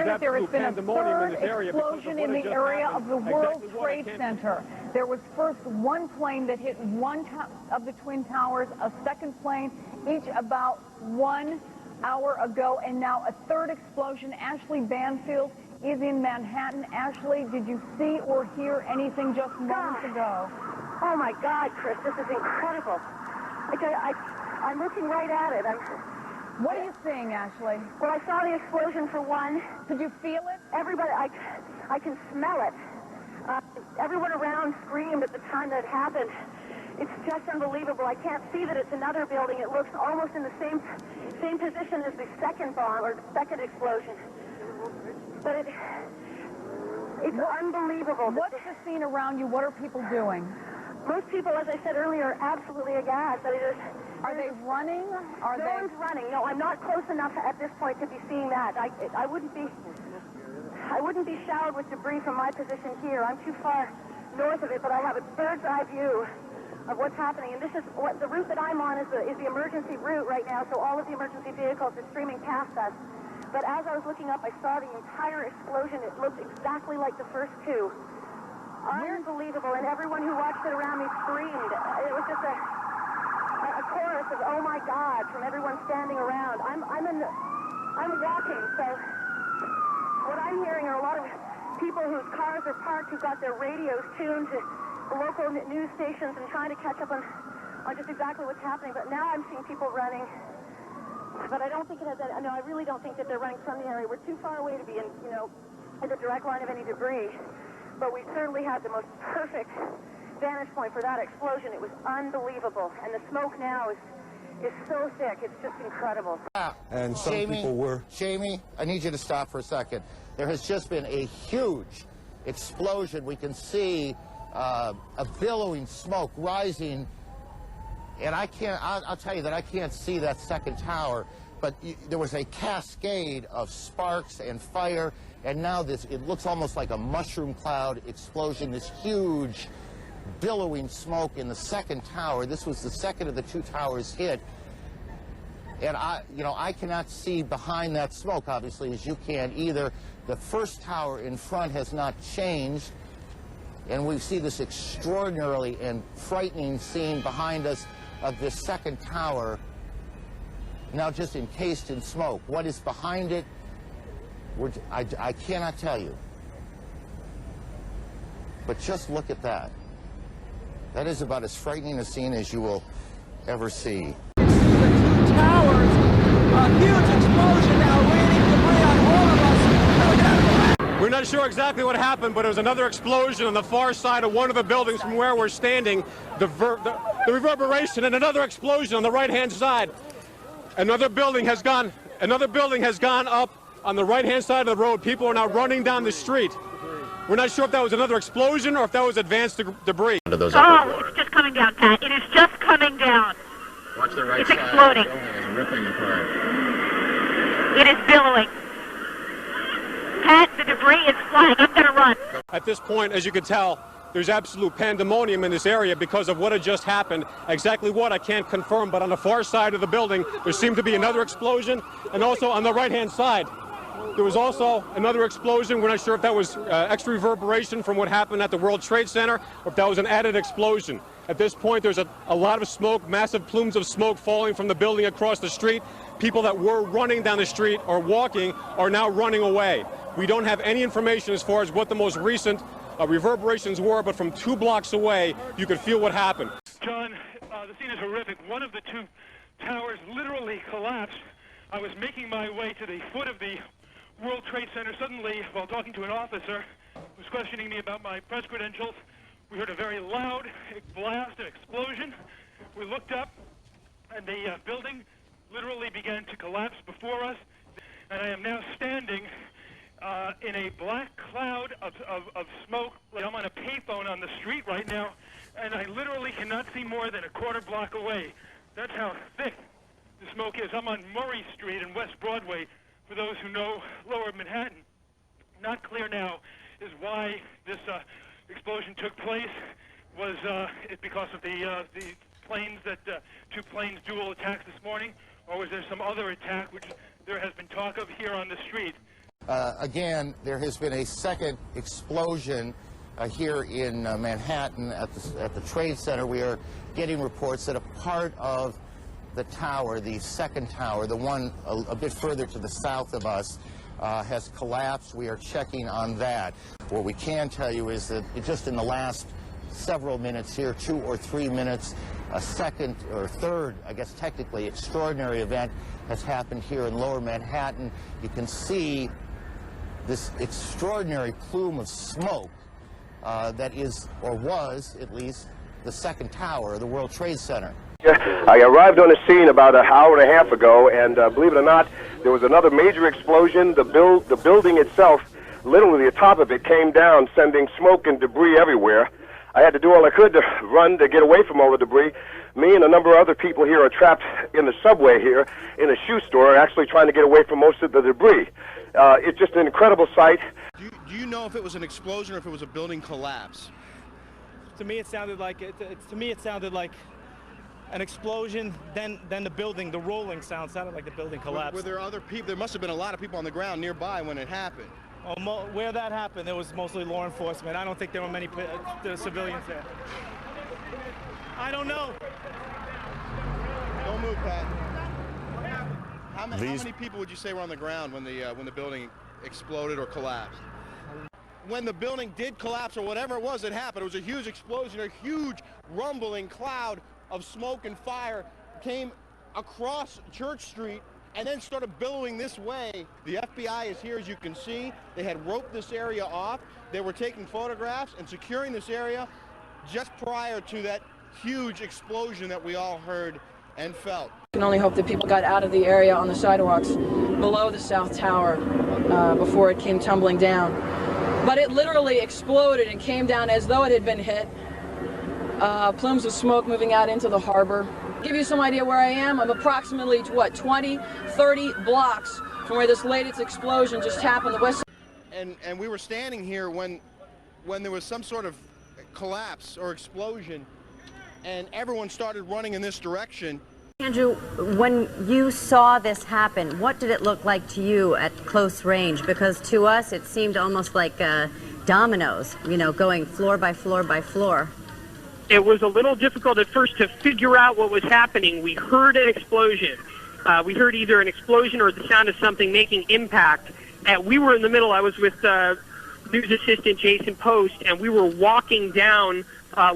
hear that there has been a third explosion in the area of the World Trade Center. There was first one plane that hit one of the Twin Towers, a second plane, each about 1 hour ago, and now a third explosion. Ashley Banfield is in Manhattan. Ashley, did you see or hear anything just moments ago? Oh my God, Chris, this is incredible. I'm looking right at it. What are you seeing, Ashley? Well, I saw the explosion for one. Could you feel it? Everybody, I can smell it. Everyone around screamed at the time that it happened. It's just unbelievable. I can't see that it's another building. It looks almost in the same position as the second bomb or the second explosion. But it's unbelievable. What's the scene around you? What are people doing? Most people, as I said earlier, are absolutely aghast. Are they running? No one's running. No, I'm not close enough at this point to be seeing that. I wouldn't be showered with debris from my position here. I'm too far north of it, but I have a bird's eye view of what's happening. And this is what the route that I'm on is the emergency route right now. So all of the emergency vehicles are streaming past us. But as I was looking up, I saw the entire explosion. It looked exactly like the first two. Unbelievable, and everyone who watched it around me screamed. It was just a chorus of "Oh my God" from everyone standing around. I'm walking, so what I'm hearing are a lot of people whose cars are parked, who've got their radios tuned to the local news stations and trying to catch up on just exactly what's happening. But now I'm seeing people running. But I don't think it has that. No, I really don't think that they're running from the area. We're too far away to be in the direct line of any debris. But we certainly had the most perfect vantage point for that explosion. It was unbelievable. And the smoke now is so thick. It's just incredible. And some people were... Jamie, I need you to stop for a second. There has just been a huge explosion. We can see a billowing smoke rising. And I'll tell you that I can't see that second tower. But there was a cascade of sparks and fire. And now it looks almost like a mushroom cloud explosion, this huge billowing smoke in the second tower. This was the second of the two towers hit. And I cannot see behind that smoke, obviously, as you can either. The first tower in front has not changed. And we see this extraordinarily and frightening scene behind us of this second tower, now just encased in smoke. What is behind it? I cannot tell you. But just look at that. That is about as frightening a scene as you will ever see. The two towers, a huge explosion now raining debris on all of us. We're not sure exactly what happened, but it was another explosion on the far side of one of the buildings from where we're standing. The reverberation and another explosion on the right-hand side. Another building has gone up on the right-hand side of the road. People are now running down the street. We're not sure if that was another explosion or if that was advanced debris. Oh, it's just coming down, Pat. It is just coming down. Watch the right it's side. Exploding. It's ripping apart. It is billowing. Pat, the debris is flying. I'm going to run. At this point, as you can tell, there's absolute pandemonium in this area because of what had just happened. Exactly what, I can't confirm, but on the far side of the building, there seemed to be another explosion, and also on the right-hand side, there was also another explosion. We're not sure if that was extra reverberation from what happened at the World Trade Center, or if that was an added explosion. At this point, there's a lot of smoke, massive plumes of smoke falling from the building across the street. People that were running down the street or walking are now running away. We don't have any information as far as what the most recent reverberations were, but from 2 blocks away, you could feel what happened. John, the scene is horrific. One of the two towers literally collapsed. I was making my way to the foot of the World Trade Center. Suddenly, while talking to an officer who was questioning me about my press credentials, we heard a very loud blast, an explosion. We looked up, and the building literally began to collapse before us. And I am now standing in a black cloud of smoke. I'm on a payphone on the street right now, and I literally cannot see more than a quarter block away. That's how thick the smoke is. I'm on Murray Street in West Broadway, for those who know Lower Manhattan. Not clear now is why this explosion took place. Was it because of the planes two planes dual attacks this morning, or was there some other attack which there has been talk of here on the street? Again, there has been a second explosion here in Manhattan at the Trade Center. We are getting reports that a part of the tower, the second tower, the one a bit further to the south of us, has collapsed. We are checking on that. What we can tell you is that just in the last several minutes here, 2 or 3 minutes, a second or third, I guess technically, extraordinary event has happened here in Lower Manhattan. You can see this extraordinary plume of smoke that is, or was at least, the second tower of the World Trade Center. I arrived on the scene about an hour and a half ago, and believe it or not, there was another major explosion. The building itself, literally the top of it, came down, sending smoke and debris everywhere. I had to do all I could to run to get away from all the debris. Me and a number of other people here are trapped in the subway here in a shoe store, actually trying to get away from most of the debris. It's just an incredible sight. Do you know if it was an explosion or if it was a building collapse? To me, it sounded like an explosion. Then the building, the rolling sound sounded like the building collapsed. Were there other people? There must have been a lot of people on the ground nearby when it happened. Where that happened, there was mostly law enforcement. I don't think there were many civilians there. I don't know. Don't move, Pat. How many people would you say were on the ground when the building exploded or collapsed? When the building did collapse or whatever it was that happened, it was a huge explosion, a huge rumbling cloud of smoke and fire came across Church Street and then started billowing this way. The FBI is here, as you can see. They had roped this area off. They were taking photographs and securing this area just prior to that huge explosion that we all heard and felt. I can only hope that people got out of the area on the sidewalks below the South Tower before it came tumbling down. But it literally exploded and came down as though it had been hit. Plumes of smoke moving out into the harbor. To give you some idea where I am, I'm approximately, 20, 30 blocks from where this latest explosion just happened, the west. And we were standing here when there was some sort of collapse or explosion, and everyone started running in this direction. Andrew, when you saw this happen, what did it look like to you at close range? Because to us, it seemed almost like dominoes, going floor by floor by floor. It was a little difficult at first to figure out what was happening. We heard an explosion. We heard either an explosion or the sound of something making impact. We were in the middle. I was with news assistant Jason Post, and we were walking down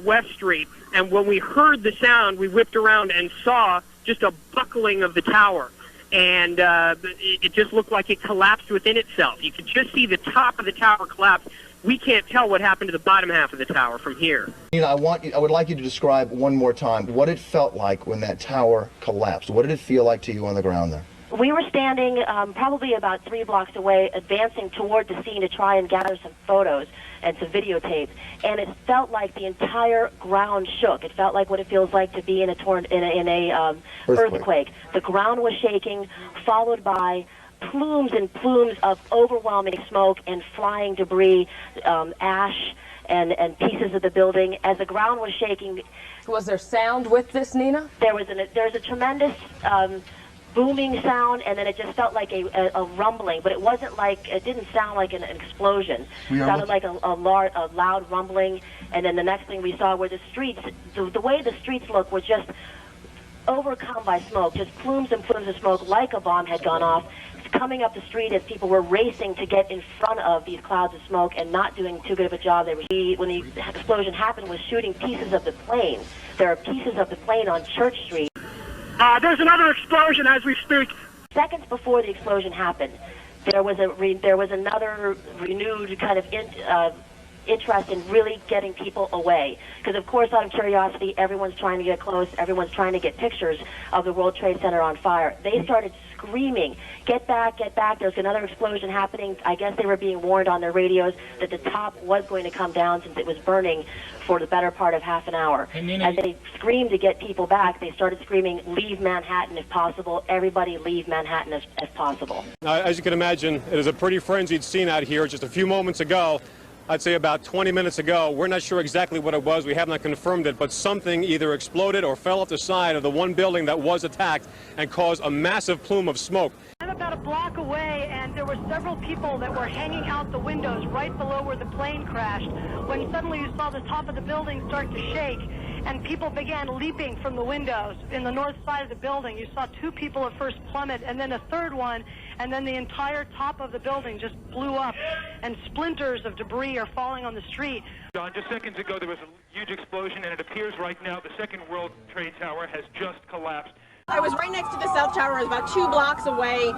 West Street. And when we heard the sound, we whipped around and saw just a buckling of the tower. And it just looked like it collapsed within itself. You could just see the top of the tower collapse. We can't tell what happened to the bottom half of the tower from here. I would like you to describe one more time what it felt like when that tower collapsed. What did it feel like to you on the ground there? We were standing probably about 3 blocks away, advancing toward the scene to try and gather some photos and some videotape, and it felt like the entire ground shook. It felt like what it feels like to be in a earthquake. The ground was shaking, followed by plumes and plumes of overwhelming smoke and flying debris, ash and pieces of the building. As the ground was shaking, Was there sound with this, Nina? There's a tremendous booming sound, and then it just felt like a rumbling, but it didn't sound like an explosion. It sounded like a loud rumbling, and then the next thing we saw were the streets. The way the streets looked was just overcome by smoke, just plumes and plumes of smoke, like a bomb had gone off, coming up the street as people were racing to get in front of these clouds of smoke and not doing too good of a job. When the explosion happened, was shooting pieces of the plane. There are pieces of the plane on Church Street. There's another explosion as we speak. Seconds before the explosion happened, there was another renewed kind of interest in really getting people away. Because, of course, out of curiosity, everyone's trying to get close. Everyone's trying to get pictures of the World Trade Center on fire. They started screaming, "Get back, get back." There's another explosion happening. I guess they were being warned on their radios that the top was going to come down since it was burning for the better part of half an hour. As they screamed to get people back, they started screaming, "Leave Manhattan if possible. Everybody leave Manhattan if possible." As you can imagine, it is a pretty frenzied scene out here. Just a few moments ago, I'd say about 20 minutes ago, we're not sure exactly what it was. We have not confirmed it, but something either exploded or fell off the side of the one building that was attacked and caused a massive plume of smoke. I'm about a block away, and there were several people that were hanging out the windows right below where the plane crashed, when suddenly you saw the top of the building start to shake, and people began leaping from the windows in the north side of the building. You saw 2 people at first plummet, and then a third one, and then the entire top of the building just blew up, and splinters of debris are falling on the street. John, just seconds ago there was a huge explosion, and it appears right now the second World Trade Tower has just collapsed. I was right next to the South Tower. I was about 2 blocks away.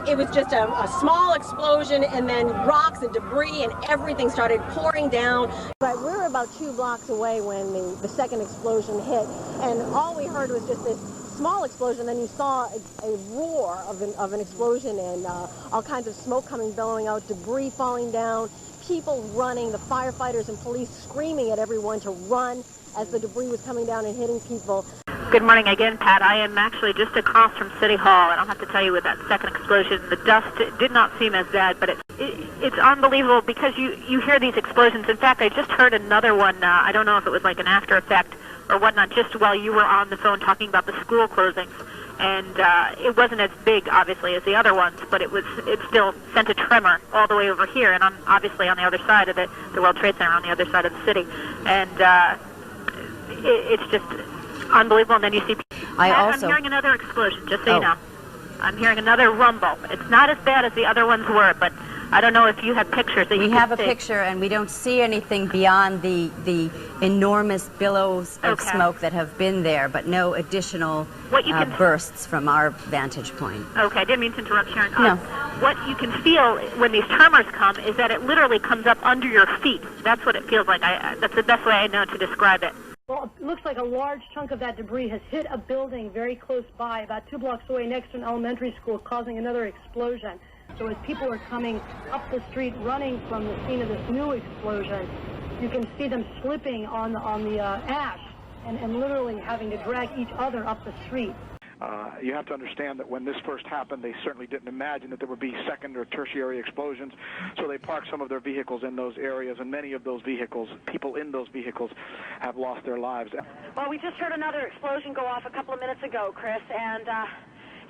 It was just a small explosion, and then rocks and debris and everything started pouring down. But we were about 2 blocks away when the second explosion hit, and all we heard was just this small explosion. Then you saw a roar of an explosion, and all kinds of smoke billowing out, debris falling down, people running, the firefighters and police screaming at everyone to run as the debris was coming down and hitting people. Good morning again, Pat. I am actually just across from City Hall. I don't have to tell you with that second explosion, the dust did not seem as bad, but it's unbelievable because you hear these explosions. In fact, I just heard another one. I don't know if it was like an after effect or whatnot, just while you were on the phone talking about the school closings. And it wasn't as big, obviously, as the other ones, but it still sent a tremor all the way over here, and I'm obviously on the other side of the World Trade Center, on the other side of the city. And it's just unbelievable. And then you see I'm hearing another explosion, just so you know. I'm hearing another rumble. It's not as bad as the other ones were, but I don't know if you have pictures that you can see. We have a picture, and we don't see anything beyond the enormous billows of smoke that have been there, but no additional bursts from our vantage point. Okay, I didn't mean to interrupt, Sharon. No. What you can feel when these tremors come is that it literally comes up under your feet. That's what it feels like. That's the best way I know to describe it. Well, it looks like a large chunk of that debris has hit a building very close by, about 2 blocks away next to an elementary school, causing another explosion. So as people are coming up the street running from the scene of this new explosion, you can see them slipping on the ash and literally having to drag each other up the street. You have to understand that when this first happened, they certainly didn't imagine that there would be second or tertiary explosions, so they parked some of their vehicles in those areas, and many of those vehicles, people in those vehicles, have lost their lives. Well, we just heard another explosion go off a couple of minutes ago, Chris, and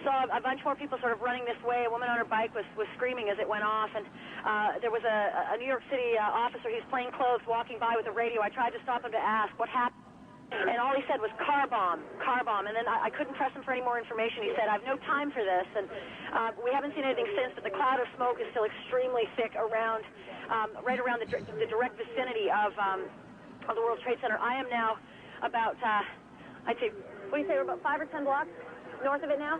saw a bunch more people sort of running this way. A woman on her bike was screaming as it went off, and there was a New York City officer, he's plain clothes, walking by with a radio. I tried to stop him to ask what happened. And all he said was car bomb. And then I couldn't press him for any more information. He said, I have no time for this. And we haven't seen anything since, but the cloud of smoke is still extremely thick around, right around the direct vicinity of the World Trade Center. I am now about, I'd say, what do you say, we're about 5 or 10 blocks north of it now?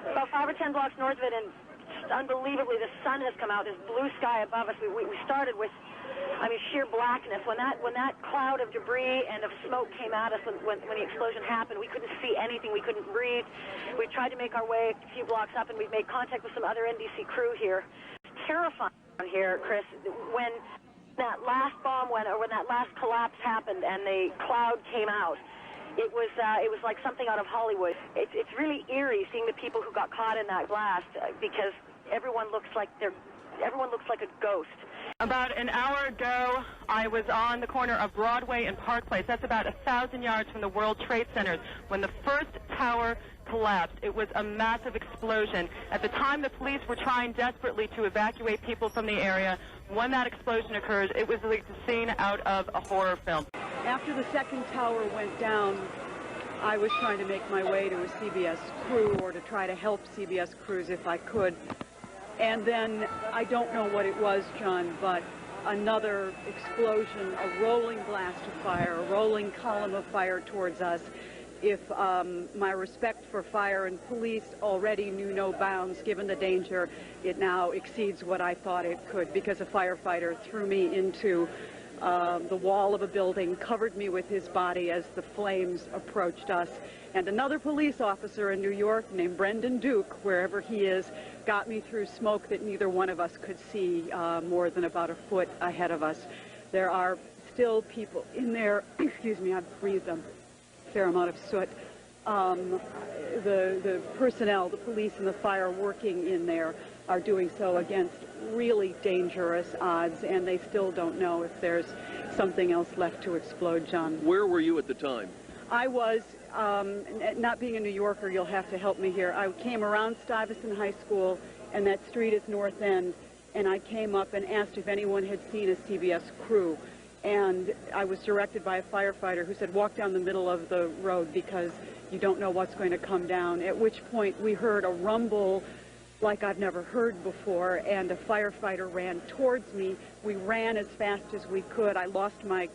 About 5 or 10 blocks north of it, and just unbelievably, the sun has come out, this blue sky above us. We started with, I mean, sheer blackness. When that cloud of debris and of smoke came at us when the explosion happened, we couldn't see anything. We couldn't breathe. We tried to make our way a few blocks up, and we made contact with some other NBC crew here. It's terrifying here, Chris. When that last bomb went, or when that last collapse happened, and the cloud came out, it was like something out of Hollywood. It's really eerie seeing the people who got caught in that blast because everyone looks like a ghost. About an hour ago, I was on the corner of Broadway and Park Place. That's about 1,000 yards from the World Trade Center. When the first tower collapsed, it was a massive explosion. At the time, the police were trying desperately to evacuate people from the area. When that explosion occurred, it was like the scene out of a horror film. After the second tower went down, I was trying to make my way to a CBS crew or to try to help CBS crews if I could. And then, I don't know what it was, John, but another explosion, a rolling blast of fire, a rolling column of fire towards us. If my respect for fire and police already knew no bounds, given the danger, it now exceeds what I thought it could, because a firefighter threw me into the wall of a building, covered me with his body as the flames approached us. And another police officer in New York named Brendan Duke, wherever he is, got me through smoke that neither one of us could see more than about a foot ahead of us. There are still people in there, excuse me, I've breathed a fair amount of soot. The personnel, the police and the fire working in there are doing so against really dangerous odds, and they still don't know if there's something else left to explode, John. Where were you at the time? I was, not being a New Yorker, you'll have to help me here. I came around Stuyvesant High School and that street is North End. And I came up and asked if anyone had seen a CBS crew. And I was directed by a firefighter who said, walk down the middle of the road because you don't know what's going to come down. At which point we heard a rumble like I've never heard before, and a firefighter ran towards me. We ran as fast as we could. I lost my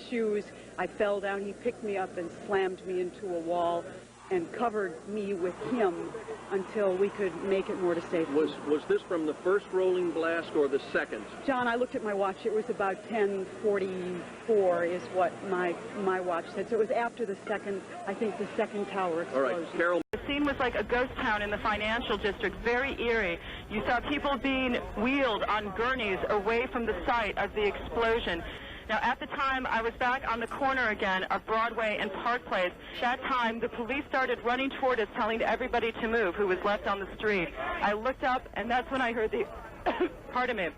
shoes. I fell down. He picked me up and slammed me into a wall and covered me with him until we could make it more to safety. Was this from the first rolling blast or the second? John, I looked at my watch. It was about 10:44 is what my watch said. So it was after the second, I think the second tower explosion. All right, Carol. The scene was like a ghost town in the financial district, very eerie. You saw people being wheeled on gurneys away from the site of the explosion. Now, at the time, I was back on the corner again of Broadway and Park Place. That time, the police started running toward us, telling everybody to move who was left on the street. I looked up, and that's when I heard the, pardon me,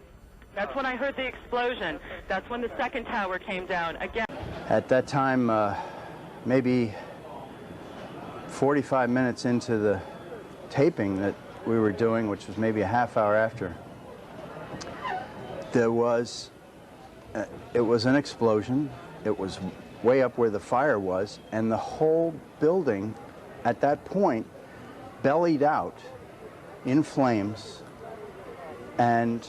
that's when I heard the explosion. That's when the second tower came down again. At that time, maybe 45 minutes into the taping that we were doing, which was maybe a half hour after, there was it was an explosion. It was way up where the fire was, and the whole building at that point bellied out in flames, and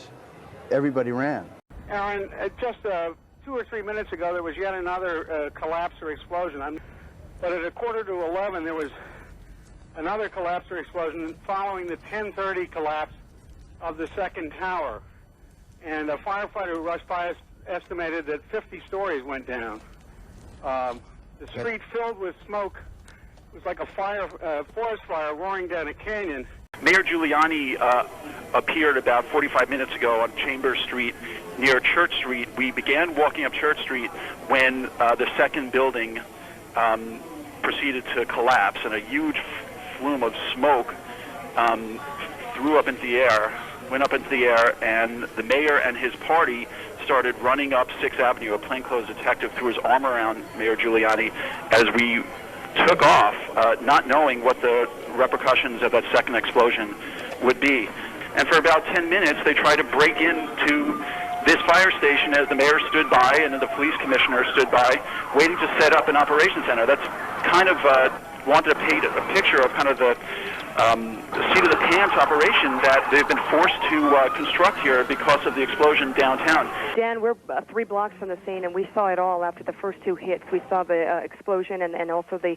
everybody ran. Aaron, just 2 or 3 minutes ago, there was yet another collapse or explosion. But at 11:15, there was another collapse or explosion following the 10:30 collapse of the second tower. And a firefighter who rushed by us estimated that 50 stories went down. The street filled with smoke. It was like a forest fire roaring down a canyon. Mayor Giuliani appeared about 45 minutes ago on Chambers Street near Church Street. We began walking up Church Street when the second building proceeded to collapse, and a huge flume of smoke went up into the air, and the mayor and his party started running up 6th Avenue. A plainclothes detective threw his arm around Mayor Giuliani as we took off, not knowing what the repercussions of that second explosion would be. And for about 10 minutes, they tried to break into this fire station as the mayor stood by and the police commissioner stood by, waiting to set up an operations center. That's kind of wanted to paint a picture of kind of the seat of the pants operation that they've been forced to construct here because of the explosion downtown. Dan, we're 3 blocks from the scene, and we saw it all after the first 2 hits. We saw the explosion and also the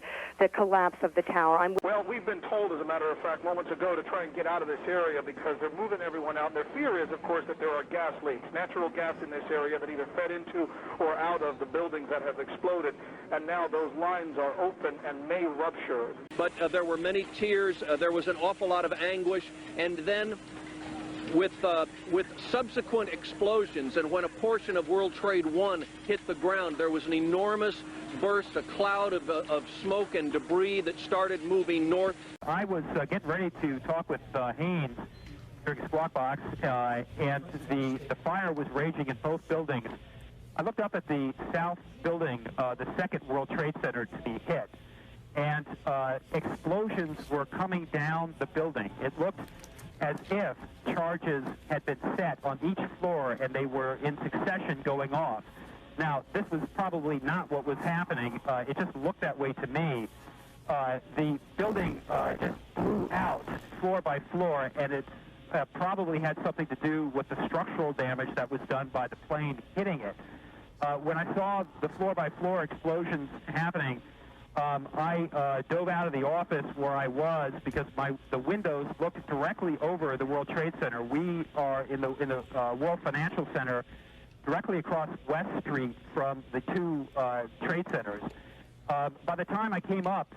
collapse of the tower. Well, we've been told, as a matter of fact, moments ago to try and get out of this area because they're moving everyone out. And their fear is, of course, that there are gas leaks, natural gas in this area that either fed into or out of the buildings that have exploded. And now those lines are open and may rupture. But there were many tears. There was an awful lot of anguish, and then with subsequent explosions, and when a portion of World Trade 1 hit the ground, there was an enormous burst, a cloud of smoke and debris that started moving north. I was getting ready to talk with Haynes during Squawk Box, and the fire was raging in both buildings. I looked up at the south building, the second World Trade Center to be hit, and explosions were coming down the building. It looked as if charges had been set on each floor and they were in succession going off. Now, this was probably not what was happening. It just looked that way to me. The building just blew out floor by floor, and it probably had something to do with the structural damage that was done by the plane hitting it. When I saw the floor-by-floor explosions happening, I dove out of the office where I was because the windows looked directly over the World Trade Center. We are in the World Financial Center, directly across West Street from the 2 trade centers. By the time I came up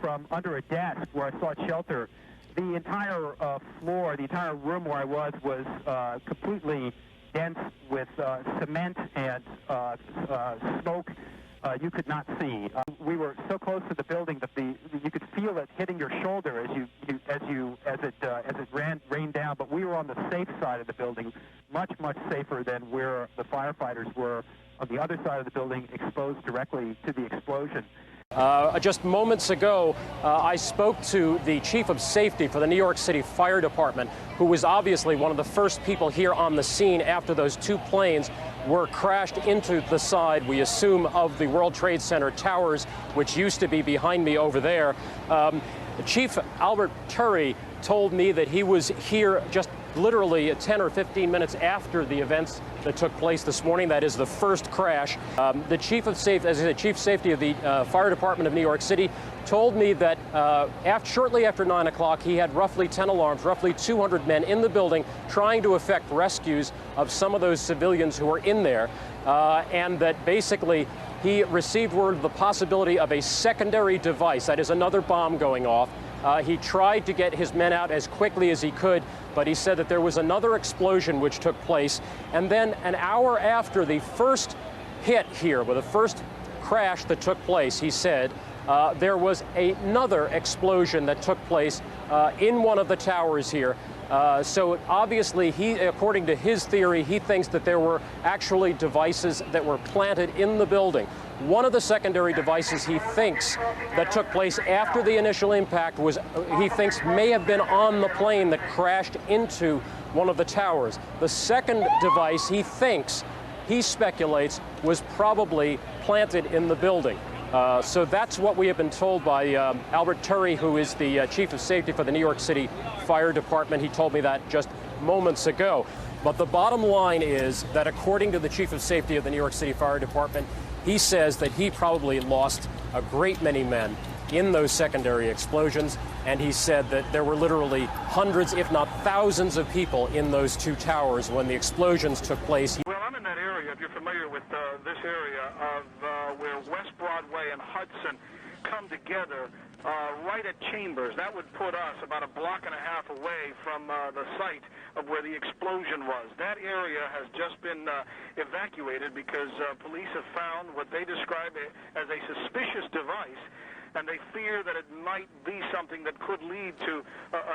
from under a desk where I sought shelter, the entire floor, the entire room where I was completely dense with cement and smoke. You could not see. We were so close to the building that you could feel it hitting your shoulder as it rained down. But we were on the safe side of the building, much safer than where the firefighters were on the other side of the building, exposed directly to the explosion. Just moments ago, I spoke to the chief of safety for the New York City Fire Department, who was obviously one of the first people here on the scene after those two planes were crashed into the side, we assume, of the World Trade Center towers, which used to be behind me over there. Chief Albert Turry told me that he was here just literally 10 or 15 minutes after the events that took place this morning. That is the first crash. The chief of safety, as I said, chief safety of the Fire Department of New York City, told me that shortly after 9 o'clock, he had roughly 10 alarms, roughly 200 men in the building trying to effect rescues of some of those civilians who were in there, and that basically he received word of the possibility of a secondary device, that is another bomb going off. He tried to get his men out as quickly as he could, but he said that there was another explosion which took place. And then an hour after the first hit here, with the first crash that took place, he said, there was another explosion that took place in one of the towers here. So obviously, according to his theory, he thinks that there were actually devices that were planted in the building. One of the secondary devices he thinks that took place after the initial impact was, he thinks, may have been on the plane that crashed into one of the towers. The second device he thinks, he speculates, was probably planted in the building. So that's what we have been told by Albert Turry, who is the chief of safety for the New York City Fire Department. He told me that just moments ago. But the bottom line is that according to the chief of safety of the New York City Fire Department, he says that he probably lost a great many men in those secondary explosions, and he said that there were literally hundreds, if not thousands, of people in those two towers when the explosions took place. Well, I'm in that area, if you're familiar with this area of where West Broadway and Hudson come together, right at Chambers. That would put us about a block and a half away from the site of where the explosion was. That area has just been evacuated because police have found what they describe as a suspicious device, and they fear that it might be something that could lead to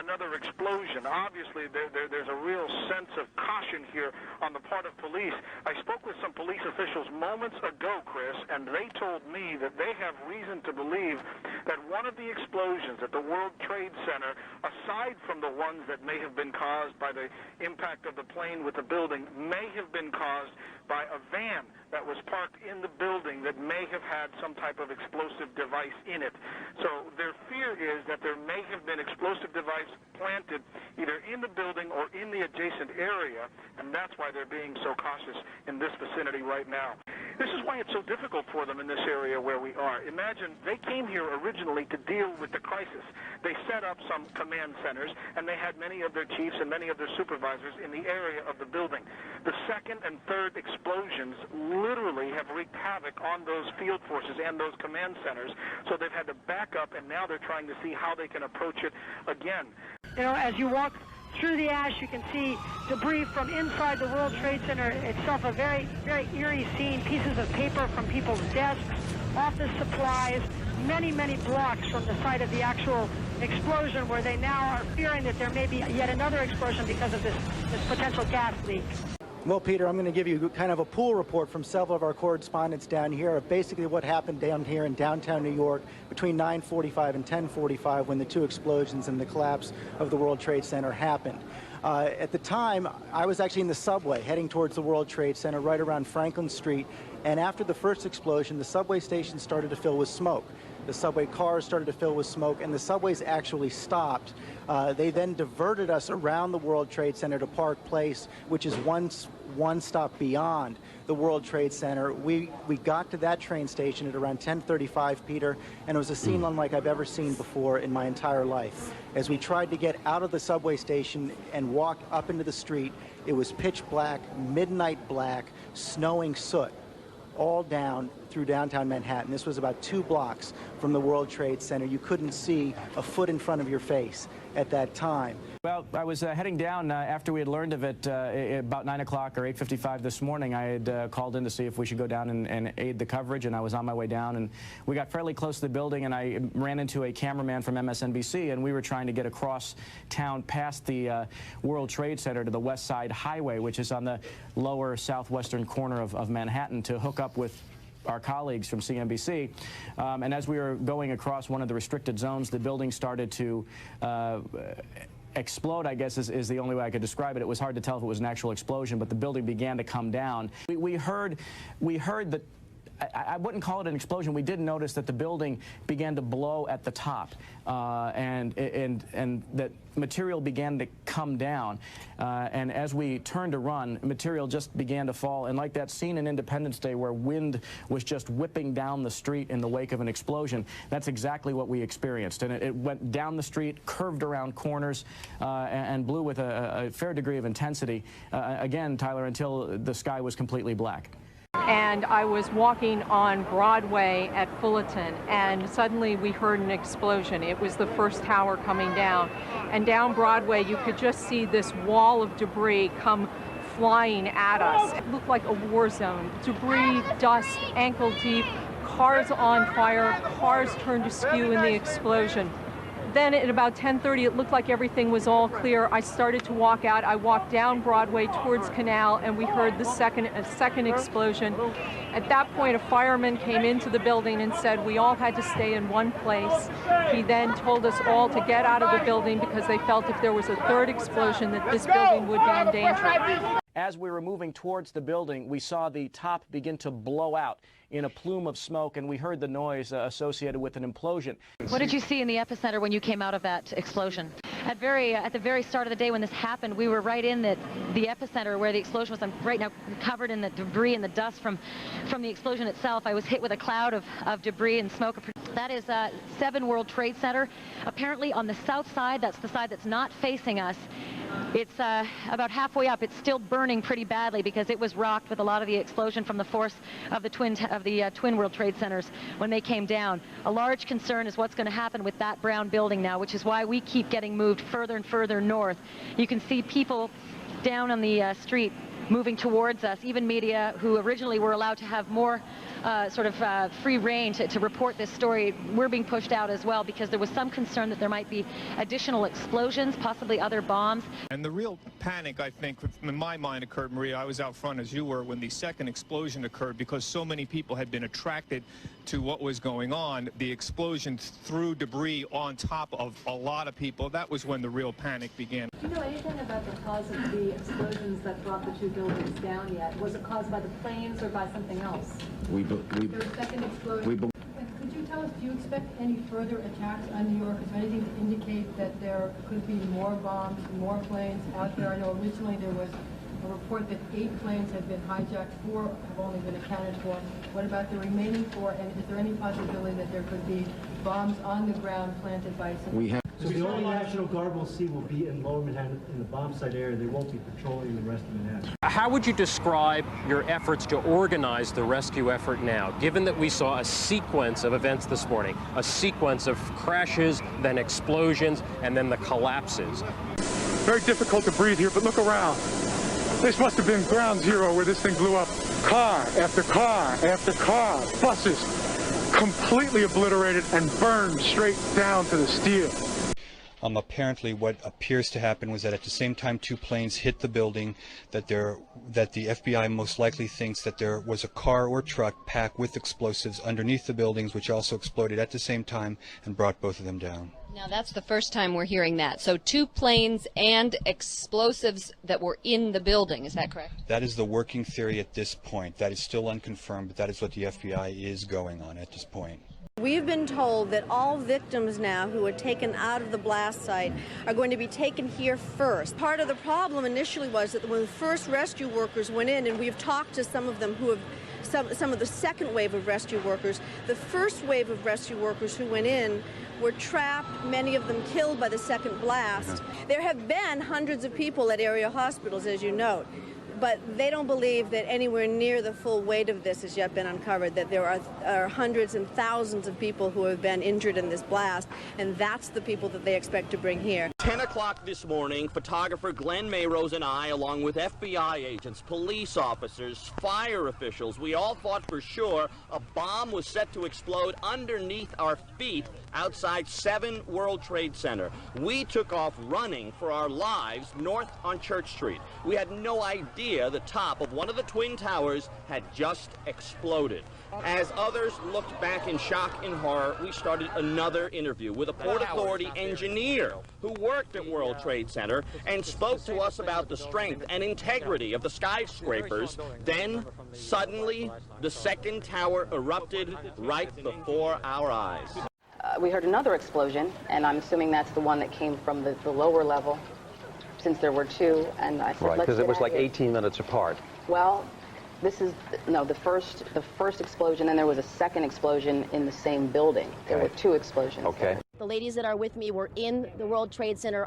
another explosion. Obviously, there's a real sense of caution here on the part of police. I spoke with some police officials moments ago, Chris, and they told me that they have reason to believe that one of the explosions at the World Trade Center, aside from the ones that may have been caused by the impact of the plane with the building, may have been caused by a van that was parked in the building that may have had some type of explosive device in it. So their fear is that there may have been explosive device planted either in the building or in the adjacent area, and that's why they're being so cautious in this vicinity right now. This is why it's so difficult for them in this area where we are. Imagine they came here originally to deal with the crisis. They set up some command centers, and they had many of their chiefs and many of their supervisors in the area of the building. The second and third explosions literally have wreaked havoc on those field forces and those command centers, so they've had to back up, and now they're trying to see how they can approach it again. You know, as you walk through the ash, you can see debris from inside the World Trade Center itself, a very, very eerie scene, pieces of paper from people's desks, office supplies, many, many blocks from the site of the actual explosion, where they now are fearing that there may be yet another explosion because of this potential gas leak. Well, Peter, I'm going to give you kind of a pool report from several of our correspondents down here of basically what happened down here in downtown New York between 9:45 and 10:45 when the two explosions and the collapse of the World Trade Center happened. At the time, I was actually in the subway heading towards the World Trade Center right around Franklin Street, and after the first explosion, the subway station started to fill with smoke. The subway cars started to fill with smoke, and the subways actually stopped. They then diverted us around the World Trade Center to Park Place, which is one stop beyond the World Trade Center. We got to that train station at around 10:35, Peter, and it was a scene unlike I've ever seen before in my entire life. As we tried to get out of the subway station and walk up into the street, it was pitch black, midnight black, snowing soot all down through downtown Manhattan. This was about 2 blocks from the World Trade Center. You couldn't see a foot in front of your face at that time. Well, I was heading down after we had learned of it about 9 o'clock or 8:55 this morning. I had called in to see if we should go down and aid the coverage, and I was on my way down, and we got fairly close to the building, and I ran into a cameraman from MSNBC, and we were trying to get across town past the World Trade Center to the West Side Highway, which is on the lower southwestern corner of Manhattan, to hook up with our colleagues from CNBC. And as we were going across one of the restricted zones, the building started to explode, I guess is the only way I could describe it. It was hard to tell if it was an actual explosion, but the building began to come down. We heard that, I wouldn't call it an explosion. We did notice that the building began to blow at the top, and that material began to come down. And as we turned to run, material just began to fall. And like that scene in Independence Day where wind was just whipping down the street in the wake of an explosion, that's exactly what we experienced. And it went down the street, curved around corners, and blew with a fair degree of intensity. Again, Tyler, until the sky was completely black. And I was walking on Broadway at Fullerton, and suddenly we heard an explosion. It was the first tower coming down. And down Broadway, you could just see this wall of debris come flying at us. It looked like a war zone. Debris, dust, ankle deep, cars on fire, cars turned askew in the explosion. Then at about 10:30, it looked like everything was all clear. I started to walk out. I walked down Broadway towards Canal, and we heard a second explosion. At that point, a fireman came into the building and said we all had to stay in one place. He then told us all to get out of the building because they felt if there was a third explosion that this building would be in danger. As we were moving towards the building, we saw the top begin to blow out in a plume of smoke, and we heard the noise associated with an implosion. What did you see in the epicenter when you came out of that explosion? At the very start of the day when this happened, we were right in the epicenter where the explosion was. I'm right now covered in the debris and the dust from the explosion itself. I was hit with a cloud of debris and smoke. That is 7 World Trade Center. Apparently on the south side, that's the side that's not facing us, it's about halfway up. It's still burning pretty badly because it was rocked with a lot of the explosion from the force of the twin World Trade Centers when they came down. A large concern is what's going to happen with that brown building now, which is why we keep getting moved further and further north. You can see people down on the street moving towards us, even media who originally were allowed to have more free reign to report this story. We're being pushed out as well because there was some concern that there might be additional explosions, possibly other bombs. And the real panic, I think, in my mind occurred, Maria, I was out front as you were when the second explosion occurred because so many people had been attracted to what was going on. The explosion threw debris on top of a lot of people. That was when the real panic began. Do you know anything about the cause of the explosions that brought the 2 buildings down yet? Was it caused by the planes or by something else? There was a second explosion. Could you tell us, do you expect any further attacks on New York? Is there anything to indicate that there could be more bombs, more planes out there? I know originally there was a report that 8 planes had been hijacked, 4 have only been accounted for. What about the remaining 4? And is there any possibility that there could be bombs on the ground planted by some... So the only National Guard we'll see will be in Lower Manhattan in the bomb site area. They won't be patrolling the rest of Manhattan. How would you describe your efforts to organize the rescue effort now, given that we saw a sequence of events this morning, a sequence of crashes, then explosions, and then the collapses? Very difficult to breathe here, but look around. This must have been ground zero where this thing blew up. Car after car after car, buses, completely obliterated and burned straight down to the steel. Apparently what appears to happen was that at the same time 2 planes hit the building, that the FBI most likely thinks that there was a car or truck packed with explosives underneath the buildings, which also exploded at the same time and brought both of them down. Now that's the first time we're hearing that. So 2 planes and explosives that were in the building, is that correct? That is the working theory at this point. That is still unconfirmed, but that is what the FBI is going on at this point. We've been told that all victims now who were taken out of the blast site are going to be taken here first. Part of the problem initially was that when the first rescue workers went in, and we've talked to some of them who have some of the second wave of rescue workers, the first wave of rescue workers who went in were trapped, many of them killed by the second blast. There have been hundreds of people at area hospitals, as you note. But they don't believe that anywhere near the full weight of this has yet been uncovered, that there are hundreds and thousands of people who have been injured in this blast, and that's the people that they expect to bring here. 10 o'clock this morning, photographer Glenn Mayrose and I, along with FBI agents, police officers, fire officials, we all thought for sure a bomb was set to explode underneath our feet outside 7 World Trade Center. We took off running for our lives north on Church Street. We had no idea the top of one of the Twin Towers had just exploded. As others looked back in shock and horror, we started another interview with a Port Authority engineer who worked at World Trade Center and spoke to us about the strength and integrity of the skyscrapers. Then, suddenly, the second tower erupted right before our eyes. We heard another explosion, and I'm assuming that's the one that came from the lower level, since there were 2. And I said, right, because it was like 18 minutes apart. Well, this is the first explosion, and there was a second explosion in the same building. There were 2 explosions. Okay. The ladies that are with me were in the World Trade Center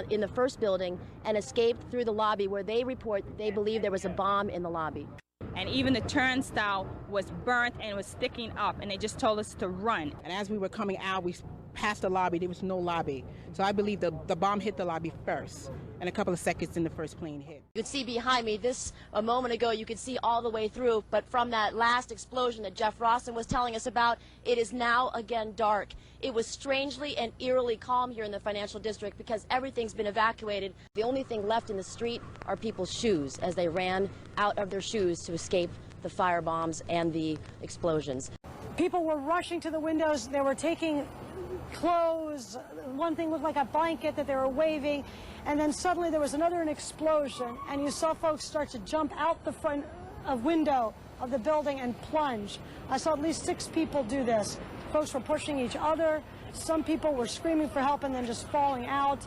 in the first building and escaped through the lobby, where they report they believe there was a bomb in the lobby. And even the turnstile was burnt and was sticking up, and they just told us to run. And as we were coming out, we passed the lobby. There was no lobby. So I believe the bomb hit the lobby first, and a couple of seconds in the first plane hit. You could see behind me, a moment ago, you could see all the way through, but from that last explosion that Jeff Rawson was telling us about, it is now again dark. It was strangely and eerily calm here in the financial district because everything's been evacuated. The only thing left in the street are people's shoes as they ran out of their shoes to escape the fire bombs and the explosions. People were rushing to the windows. They were taking clothes. One thing looked like a blanket that they were waving. And then suddenly there was an explosion, and you saw folks start to jump out the front window of the building and plunge. I saw at least 6 people do this. Folks were pushing each other. Some people were screaming for help and then just falling out.